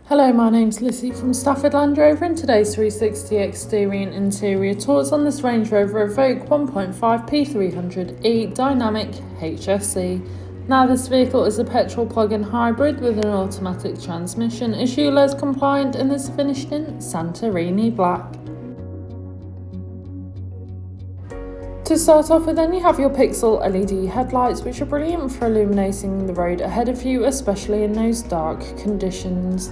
Hello, my name's Lizzie from Stafford Land Rover, and today's 360 exterior and interior tours on this Range Rover Evoque 1.5 P300e Dynamic HSE. Now, this vehicle is a petrol plug-in hybrid with an automatic transmission, is ULEZ compliant, and is finished in Santorini black. To start off with, then you have your pixel LED headlights, which are brilliant for illuminating the road ahead of you, especially in those dark conditions.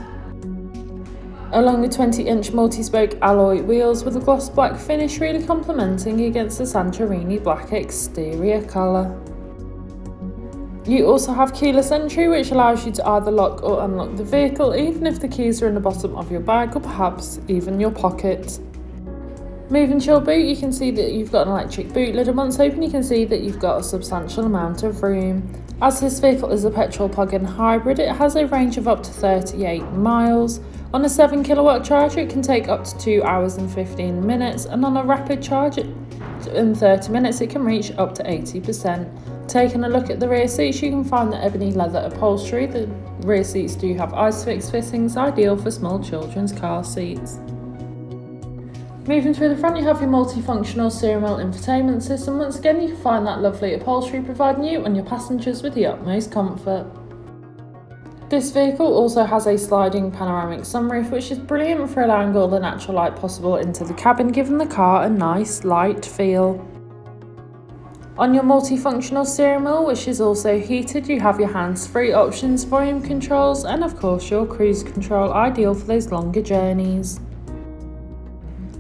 Along with 20-inch multi-spoke alloy wheels with a gloss black finish, really complementing against the Santorini black exterior colour. You also have keyless entry, which allows you to either lock or unlock the vehicle, even if the keys are in the bottom of your bag or perhaps even your pocket. Moving to your boot, you can see that you've got an electric boot lid, and once open you can see that you've got a substantial amount of room. As this vehicle is a petrol plug-in hybrid, it has a range of up to 38 miles. On a 7 kilowatt charger it can take up to 2 hours and 15 minutes, and on a rapid charge in 30 minutes it can reach up to 80%. Taking a look at the rear seats, you can find the ebony leather upholstery. The rear seats do have ISOFIX fittings, ideal for small children's car seats. Moving through the front, you have your multifunctional steering wheel infotainment system. Once again, you can find that lovely upholstery, providing you and your passengers with the utmost comfort. This vehicle also has a sliding panoramic sunroof, which is brilliant for allowing all the natural light possible into the cabin, giving the car a nice light feel. On your multifunctional steering wheel, which is also heated, you have your hands-free options, volume controls, and of course your cruise control, ideal for those longer journeys.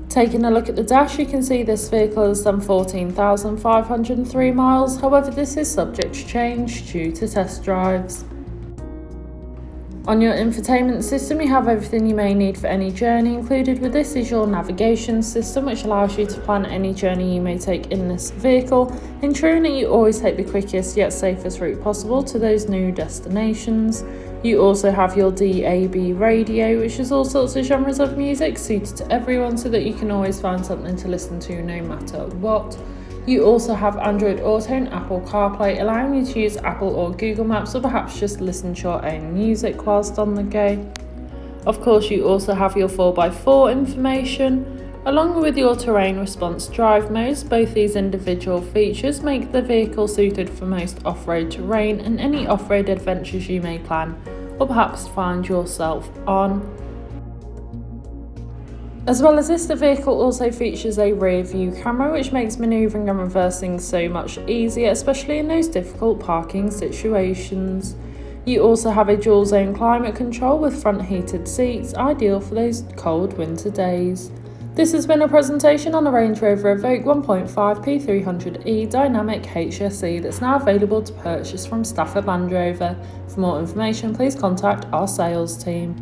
Taking a look at the dash, you can see this vehicle has done 14,503 miles, however this is subject to change due to test drives. On your infotainment system, you have everything you may need for any journey. Included with this is your navigation system, which allows you to plan any journey you may take in this vehicle, ensuring that you always take the quickest yet safest route possible to those new destinations. You also have your DAB radio, which is all sorts of genres of music suited to everyone, so that you can always find something to listen to no matter what. You also have Android Auto and Apple Carplay, allowing you to use Apple or Google Maps, or perhaps just listen to your own music whilst on the go. Of course, you also have your 4x4 information, along with your terrain response drive modes. Both these individual features make the vehicle suited for most off-road terrain and any off-road adventures you may plan or perhaps find yourself on. As well as this, the vehicle also features a rear view camera, which makes manoeuvring and reversing so much easier, especially in those difficult parking situations. You also have a dual zone climate control with front heated seats, ideal for those cold winter days. This has been a presentation on the Range Rover Evoque 1.5 P300e Dynamic HSE that's now available to purchase from Stafford Land Rover. For more information, please contact our sales team.